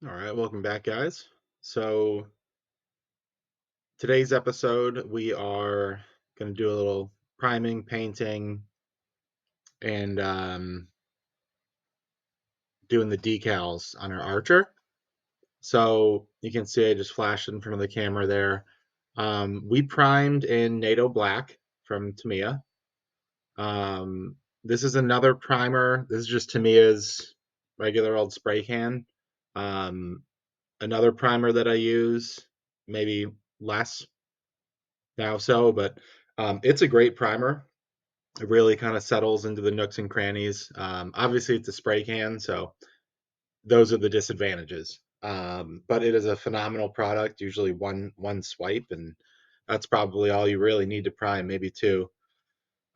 All right, welcome back, guys. So, today's episode, we are going to do a little priming, painting, and doing the decals on our Archer. So, you can see I just flashed in front of the camera there. We primed in NATO Black from Tamiya. This is another primer. This is just Tamiya's regular old spray can. Um, Another primer that I use, maybe less now but it's a great primer. It really kind of settles into the nooks and crannies. Obviously, it's a spray can, so those are the disadvantages. But it is a phenomenal product. Usually one swipe, and that's probably all you really need to prime, maybe two.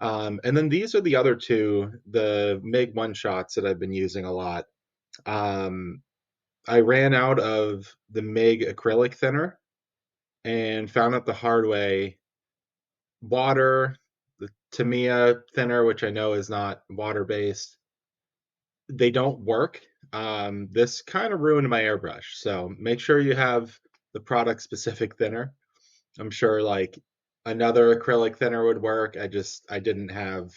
And then these are the other two, the MIG one shots that I've been using a lot. Um, I ran out of the MIG acrylic thinner and found out the hard way water, the Tamiya thinner, which I know is not water based, they don't work. This kind of ruined my airbrush. So make sure you have the product specific thinner. I'm sure like another acrylic thinner would work. I didn't have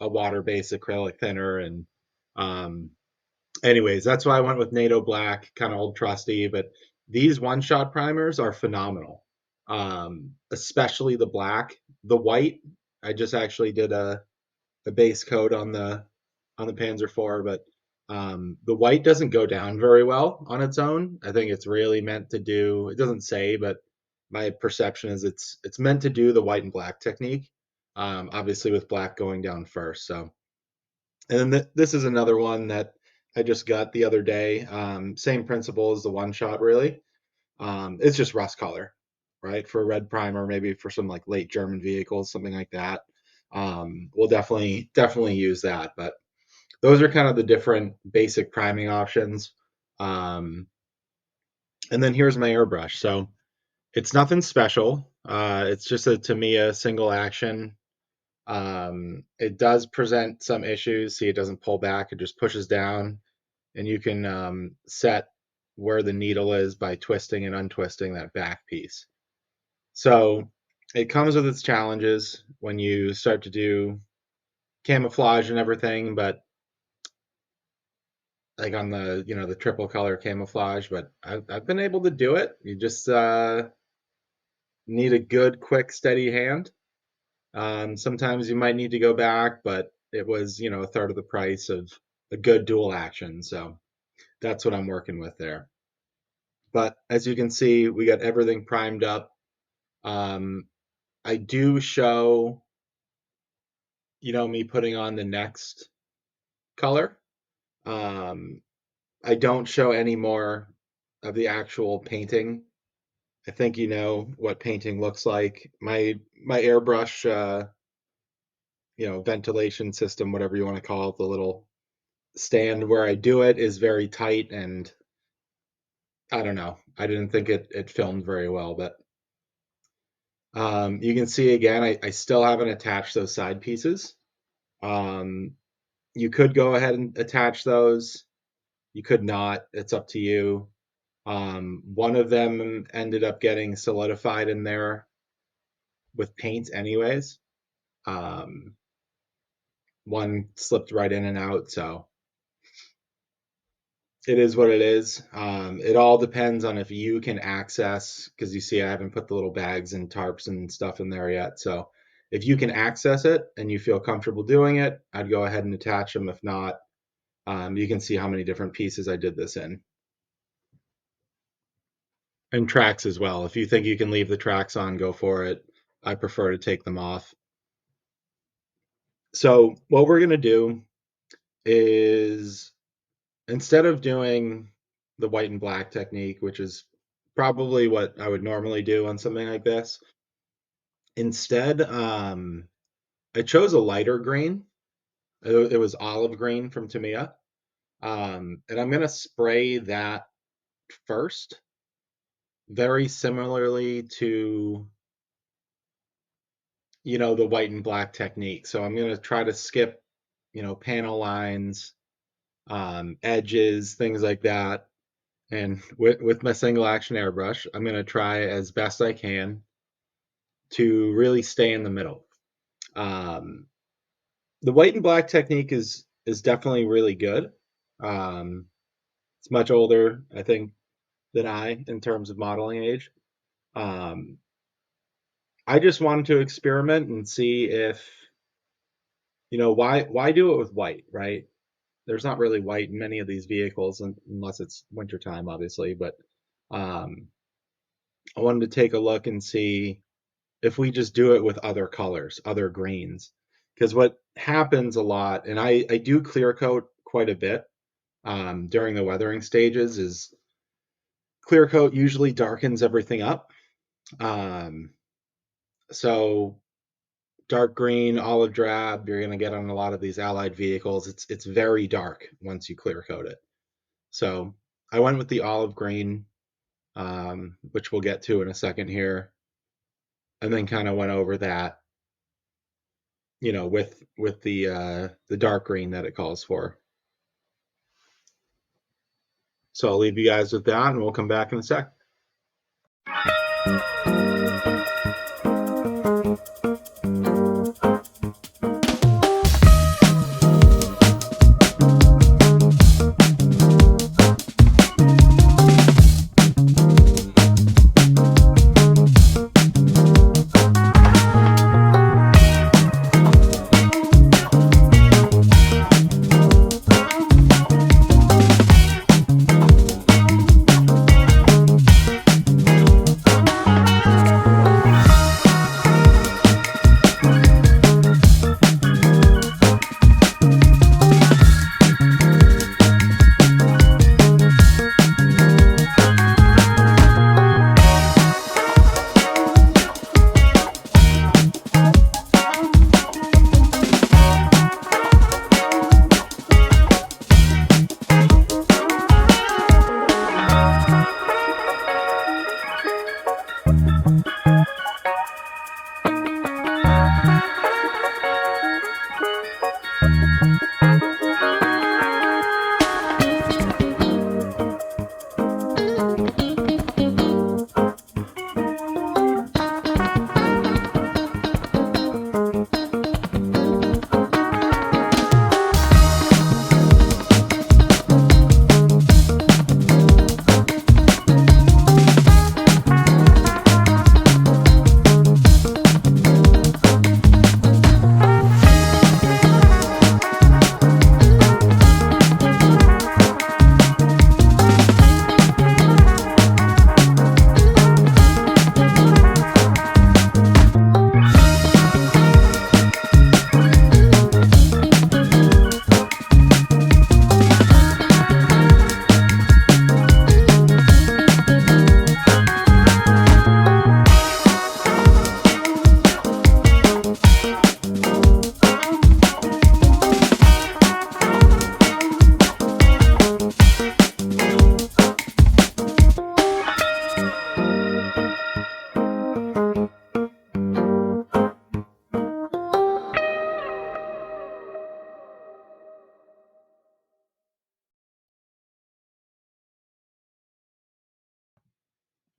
a water based acrylic thinner. And um, anyways, that's why I went with NATO Black, kind of old trusty. But these one shot primers are phenomenal, especially the black. The white, I just actually did a base coat on the Panzer IV, but the white doesn't go down very well on its own. I think it's really meant to do. It doesn't say, but my perception is it's meant to do the white and black technique. Obviously, with black going down first. So, and then this is another one that I just got the other day. Same principle as the one shot, really. It's just rust color, right? For a red primer, maybe for some like late German vehicles, something like that. We'll definitely use that. But those are kind of the different basic priming options. Um, and then here's my airbrush. So it's nothing special. It's just a Tamiya single action. It does present some issues. See, it doesn't pull back; it just pushes down, and you can set where the needle is by twisting and untwisting that back piece. So it comes with its challenges when you start to do camouflage and everything, but like on the the triple color camouflage. But I've been able to do it. You just need a good, quick, steady hand. Sometimes you might need to go back, but it was a third of the price of a good dual action. So that's what I'm working with there. But as you can see, we got everything primed up. Um, I do show, me putting on the next color. Um, I don't show any more of the actual painting. I think you know what painting looks like. My airbrush, ventilation system, whatever you want to call it, the little stand where I do it is very tight, and I don't know. I didn't think it filmed very well, but you can see again, I still haven't attached those side pieces. Um, you could go ahead and attach those. You could not. It's up to you. One of them ended up getting solidified in there with paint, anyways. Um, One slipped right in and out, so it is what it is. It all depends on if you can access, because you see, I haven't put the little bags and tarps and stuff in there yet. So if you can access it and you feel comfortable doing it, I'd go ahead and attach them. If not, you can see how many different pieces I did this in. And tracks as well. If you think you can leave the tracks on, go for it. I prefer to take them off. So what we're going to do is, instead of doing the white and black technique, which is probably what I would normally do on something like this, instead, I chose a lighter green. It was olive green from Tamiya. And I'm going to spray that first, very similarly to, the white and black technique. So I'm going to try to skip, panel lines, edges, things like that. And with my single action airbrush, I'm going to try as best I can to really stay in the middle. Um, the white and black technique is definitely really good. Um, it's much older, I think, than I in terms of modeling age. Um, I just wanted to experiment and see if, why do it with white, right? There's not really white in many of these vehicles unless it's wintertime, obviously. But um, I wanted to take a look and see if we just do it with other colors, other greens. Because what happens a lot, and I do clear coat quite a bit during the weathering stages, is clear coat usually darkens everything up. Um, so dark green, olive drab, you're going to get on a lot of these allied vehicles. It's very dark once you clear coat it. So I went with the olive green, which we'll get to in a second here, and then kind of went over that, with the dark green that it calls for. So I'll leave you guys with that, and we'll come back in a sec.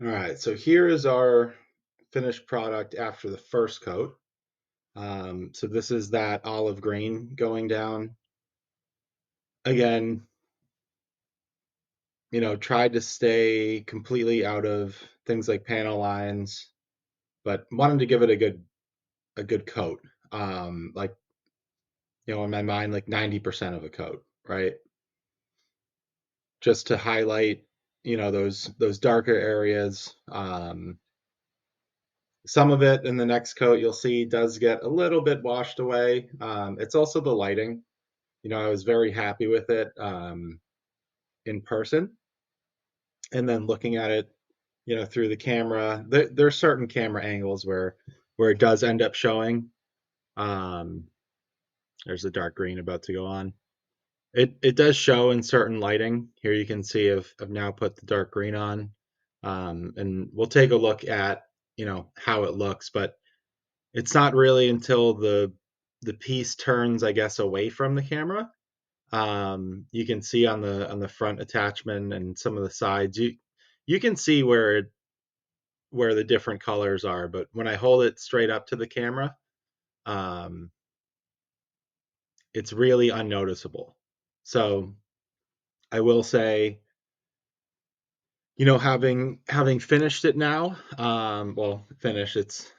All right, so here is our finished product after the first coat. So this is that olive green going down. Again, tried to stay completely out of things like panel lines, but wanted to give it a good coat. Like, in my mind, like 90% of a coat, right? Just to highlight, those darker areas. Some of it in the next coat you'll see does get a little bit washed away. It's also the lighting. I was very happy with it in person, and then looking at it, through the camera. There's certain camera angles where it does end up showing. Um, there's the dark green about to go on. It does show in certain lighting. Here you can see I've now put the dark green on, and we'll take a look at how it looks, but it's not really until the piece turns, I guess, away from the camera You can see on the front attachment and some of the sides. You can see where the different colors are, but when I hold it straight up to the camera, um, it's really unnoticeable. So I will say, having finished it now, well, finished, it's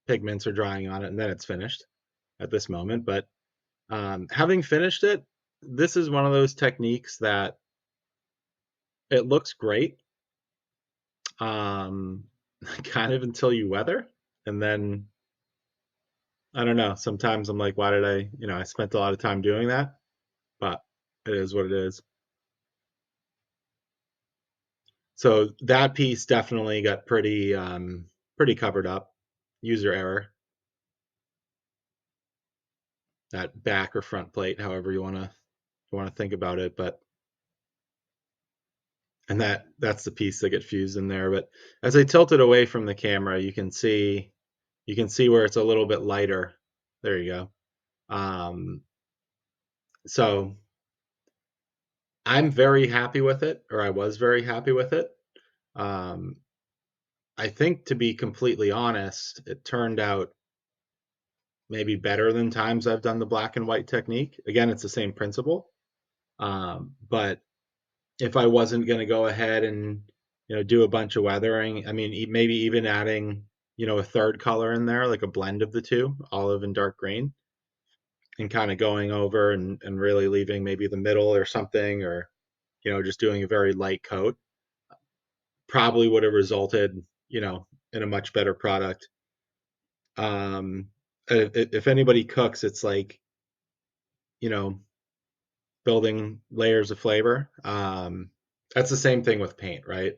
pigments are drying on it, and then it's finished at this moment. But having finished it, this is one of those techniques that it looks great, um, kind of until you weather, and then I don't know. Sometimes I'm like, why did I spent a lot of time doing that, but it is what it is. So that piece definitely got pretty covered up. User error, that back or front plate, however you want to think about it, but and that's the piece that gets fused in there. But as I tilt it away from the camera, you can see where it's a little bit lighter. There you go. So I'm very happy with it, or I was very happy with it. Um, I think, to be completely honest, it turned out maybe better than times I've done the black and white technique. Again, it's the same principle. But if I wasn't going to go ahead and do a bunch of weathering, I mean, maybe even adding a third color in there, like a blend of the two, olive and dark green, and kind of going over and really leaving maybe the middle or something, or just doing a very light coat, probably would have resulted in a much better product. Um, if anybody cooks, it's like you know building layers of flavor. That's the same thing with paint, right?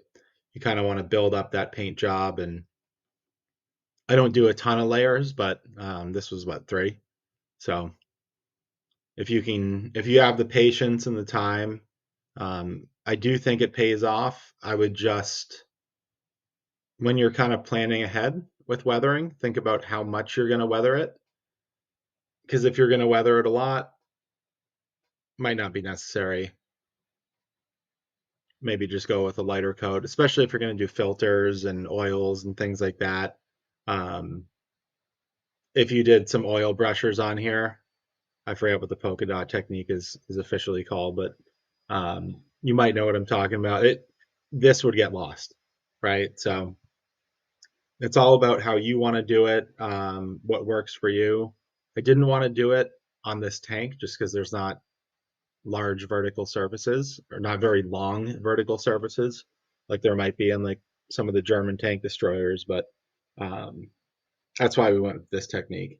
You kind of want to build up that paint job, and I don't do a ton of layers, but this was what, three. So if you have the patience and the time, I do think it pays off. I would just, when you're kind of planning ahead with weathering, think about how much you're going to weather it, because if you're going to weather it a lot, might not be necessary. Maybe just go with a lighter coat, especially if you're going to do filters and oils and things like that. Um, if you did some oil brushers on here, I forget what the polka dot technique is officially called, but you might know what I'm talking about. This would get lost, right? So it's all about how you want to do it, what works for you. I didn't want to do it on this tank just because there's not large vertical surfaces, or not very long vertical surfaces like there might be in like some of the German tank destroyers, but um, that's why we went with this technique.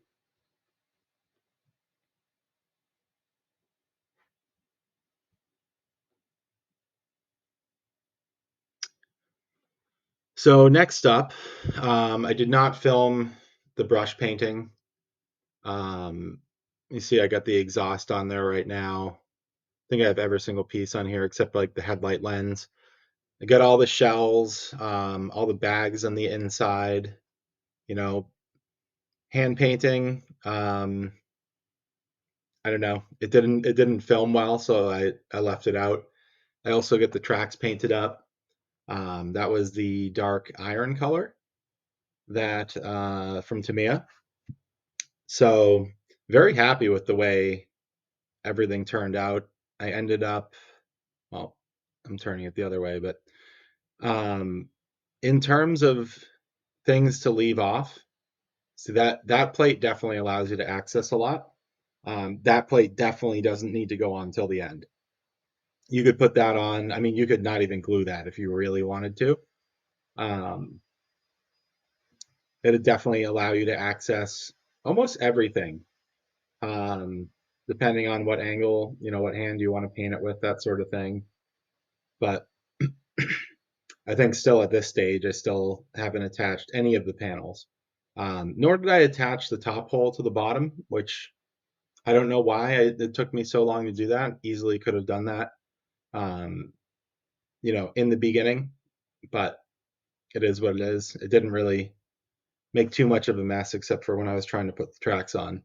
So next up, I did not film the brush painting. You see, I got the exhaust on there right now. I think I have every single piece on here except like the headlight lens. I got all the shells, all the bags on the inside. You know, hand painting. I don't know. It didn't film well, so I left it out. I also get the tracks painted up. That was the dark iron color that from Tamiya. So very happy with the way everything turned out. I ended up, well, I'm turning it the other way, but um, in terms of things to leave off, see that plate definitely allows you to access a lot. That plate definitely doesn't need to go on till the end. You could put that on. I mean, you could not even glue that if you really wanted to. Um, it'd definitely allow you to access almost everything, um, depending on what angle, what hand you want to paint it with, that sort of thing. But I think still at this stage, I still haven't attached any of the panels. Nor did I attach the top hole to the bottom, which I don't know why it took me so long to do that. Easily could have done that, um, in the beginning, but it is what it is. It didn't really make too much of a mess except for when I was trying to put the tracks on.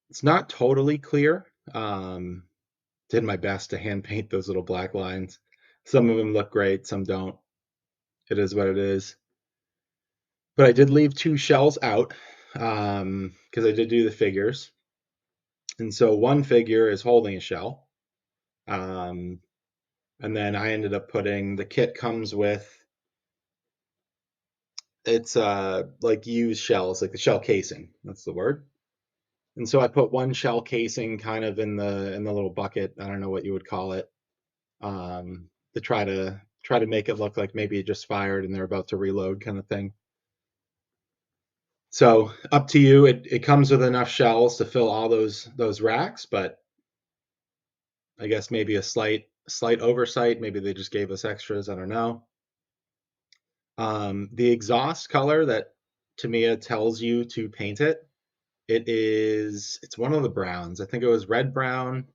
It's not totally clear. Did my best to hand paint those little black lines. Some of them look great, some don't. It is what it is. But I did leave two shells out because I did do the figures. And so one figure is holding a shell. Um, and then I ended up putting the kit comes with it's like used shells, like the shell casing. That's the word. And so I put one shell casing kind of in the little bucket. I don't know what you would call it. To try to make it look like maybe it just fired and they're about to reload kind of thing. So up to you. It comes with enough shells to fill all those racks, but I guess maybe a slight oversight. Maybe they just gave us extras. I don't know. The exhaust color that Tamiya tells you to paint it, it's one of the browns. I think it was red brown.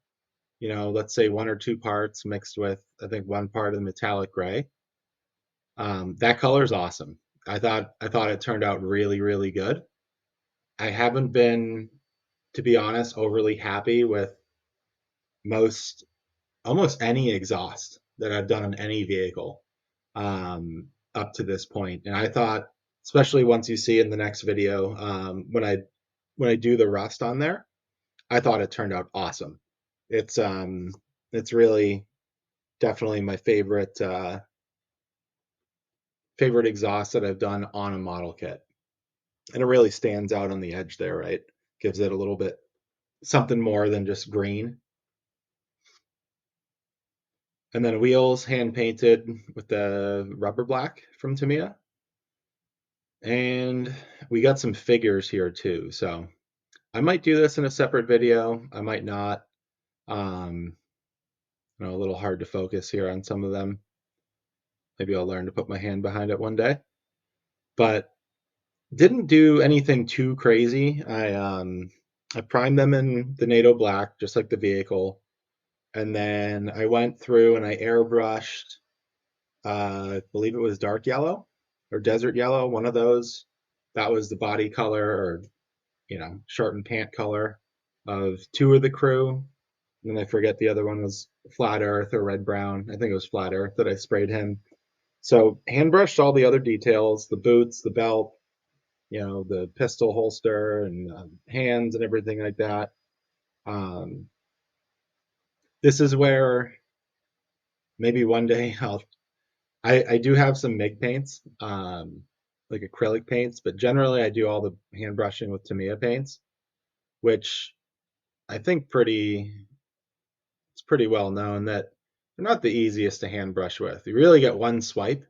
You know, let's say one or two parts mixed with I think one part of the metallic gray. That color is awesome. I thought it turned out really really good. I haven't been, to be honest, overly happy with most almost any exhaust that I've done on any vehicle up to this point. And I thought, especially once you see in the next video, when I do the rust on there, I thought it turned out awesome. It's um it's really definitely my favorite exhaust that I've done on a model kit. And it really stands out on the edge there, right? Gives it a little bit something more than just green. And then wheels hand painted with the rubber black from Tamiya. And we got some figures here too. So I might do this in a separate video. I might not. Um, a little hard to focus here on some of them. Maybe I'll learn to put my hand behind it one day. But didn't do anything too crazy. I primed them in the NATO black, just like the vehicle. And then I went through and I airbrushed, I believe it was dark yellow or desert yellow, one of those. That was the body color or, short and pant color of two of the crew. And I forget the other one was flat earth or red brown. I think it was flat earth that I sprayed him. So hand brushed all the other details, the boots, the belt, the pistol holster and hands and everything like that. Um, this is where maybe one day I do have some MIG paints, like acrylic paints, but generally I do all the hand brushing with Tamiya paints, which I think it's pretty well known that they're not the easiest to hand brush with. You really get one swipe.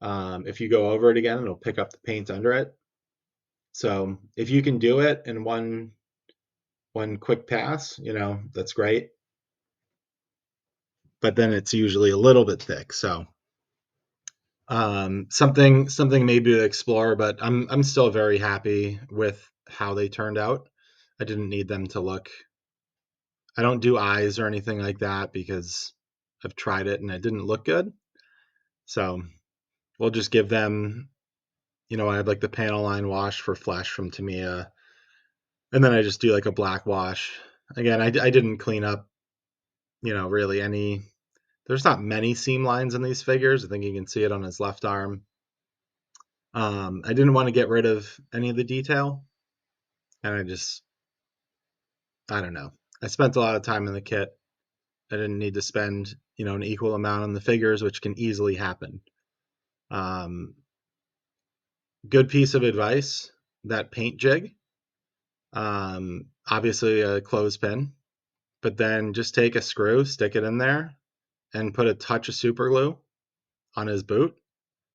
If you go over it again, it'll pick up the paint under it. So if you can do it in one quick pass, that's great. But then it's usually a little bit thick. So something maybe to explore, but I'm still very happy with how they turned out. I didn't need them to look. I don't do eyes or anything like that because I've tried it and it didn't look good. So we'll just give them, I have like the panel line wash for Flesh from Tamiya, and then I just do like a black wash. Again, I didn't clean up, really any. There's not many seam lines in these figures. I think you can see it on his left arm. I didn't want to get rid of any of the detail, and I don't know. I spent a lot of time in the kit. I didn't need to spend, an equal amount on the figures, which can easily happen. Um, Good piece of advice, that paint jig. Obviously a clothespin, but then just take a screw, stick it in there, and put a touch of super glue on his boot.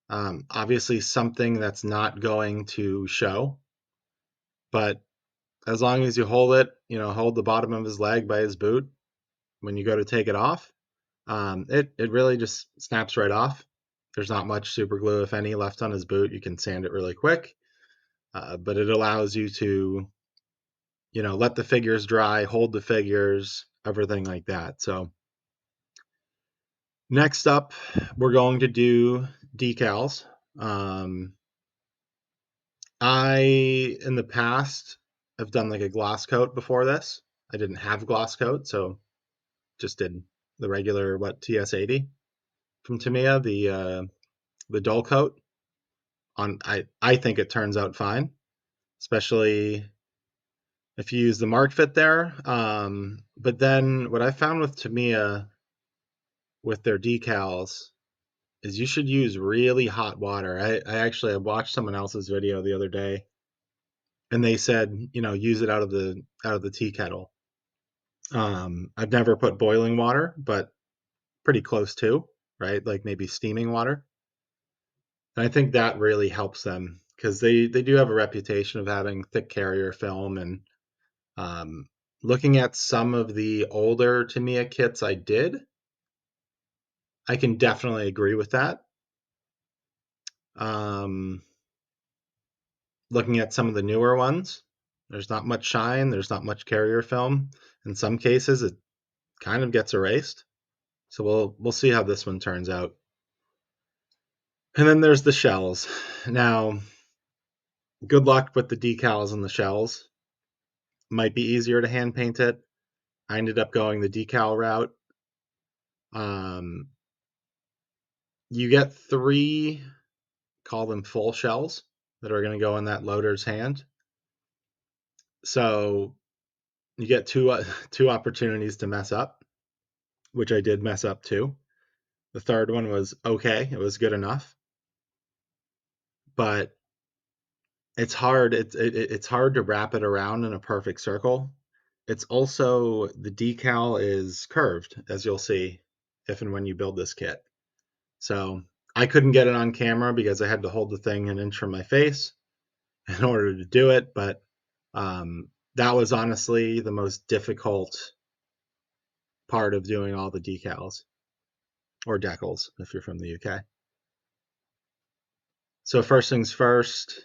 Obviously something that's not going to show, but as long as you hold it, hold the bottom of his leg by his boot when you go to take it off, it really just snaps right off. There's not much super glue, if any, left on his boot. You can sand it really quick, but it allows you to, let the figures dry, hold the figures, everything like that. So next up, we're going to do decals. I, in the past, I've done like a gloss coat before this. I didn't have gloss coat, so just did the regular TS80 from Tamiya, the dull coat. I think it turns out fine, especially if you use the Mark Fit there. But then what I found with Tamiya with their decals is you should use really hot water. I watched someone else's video the other day, and they said, use it out of the tea kettle. I've never put boiling water, but pretty close to, right? Like maybe steaming water. And I think that really helps them because they do have a reputation of having thick carrier film. And um, looking at some of the older Tamiya kits I can definitely agree with that. Um, Looking at some of the newer ones, there's not much shine, there's not much carrier film. In some cases, it kind of gets erased. So we'll see how this one turns out. And then there's the shells. Now, good luck with the decals and the shells. Might be easier to hand paint it. I ended up going the decal route. Um, you get three, call them full shells, that are going to go in that loader's hand. So you get two opportunities to mess up, which I did mess up too. The third one was okay; it was good enough, but it's hard. It's hard to wrap it around in a perfect circle. It's also the decal is curved, as you'll see if and when you build this kit. So I couldn't get it on camera because I had to hold the thing an inch from my face in order to do it. But that was honestly the most difficult part of doing all the decals, or decals if you're from the UK. So first things first,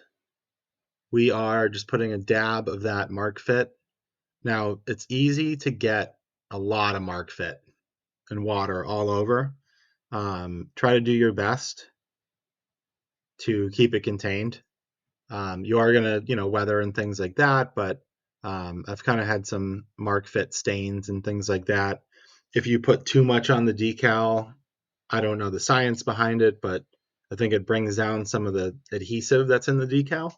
we are just putting a dab of that Mark Fit. Now it's easy to get a lot of Mark Fit and water all over. Try to do your best to keep it contained. You are gonna, weather and things like that, but I've kind of had some Mark Fit stains and things like that. If you put too much on the decal, I don't know the science behind it, but I think it brings down some of the adhesive that's in the decal,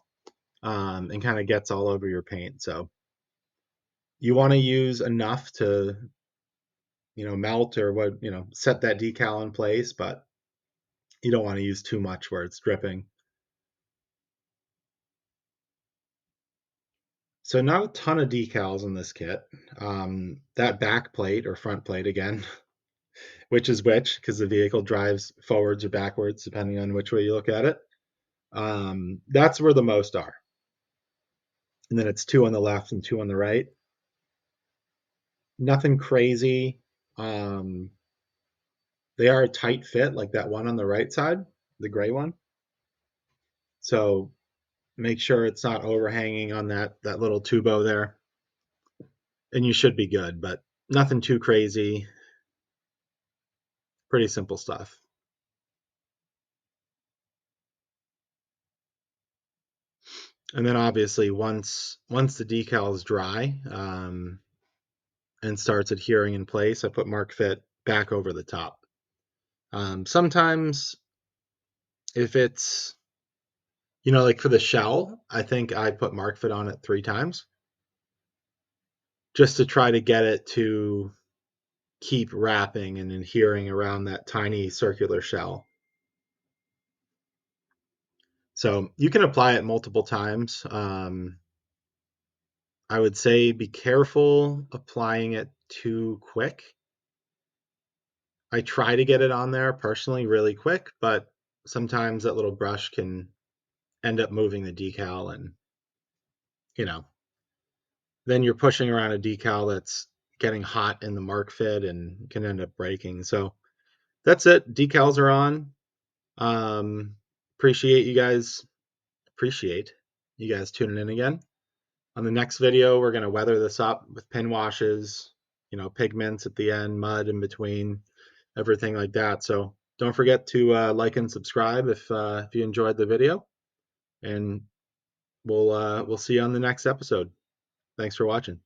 and kind of gets all over your paint. So you want to use enough to, melt or set that decal in place, but you don't want to use too much where it's dripping. So not a ton of decals in this kit. That back plate or front plate again, which is which, because the vehicle drives forwards or backwards depending on which way you look at it. That's where the most are. And then it's two on the left and two on the right. Nothing crazy. Um, they are a tight fit, like that one on the right side, the gray one. So make sure it's not overhanging on that little tubo there, and you should be good. But nothing too crazy. Pretty simple stuff. And then obviously once the decal is dry, and starts adhering in place, I put Mark Fit back over the top. Sometimes if it's, like for the shell, I think I put Mark Fit on it 3 times just to try to get it to keep wrapping and adhering around that tiny circular shell. So you can apply it multiple times. I would say be careful applying it too quick. I try to get it on there personally really quick, but sometimes that little brush can end up moving the decal, and you know, then you're pushing around a decal that's getting hot in the Mark Fit and can end up breaking. So that's it. Decals are on. Um, appreciate you guys. Appreciate you guys tuning in again. On the next video, we're going to weather this up with pin washes, pigments at the end, mud in between, everything like that. So don't forget to like and subscribe if you enjoyed the video, and we'll see you on the next episode. Thanks for watching.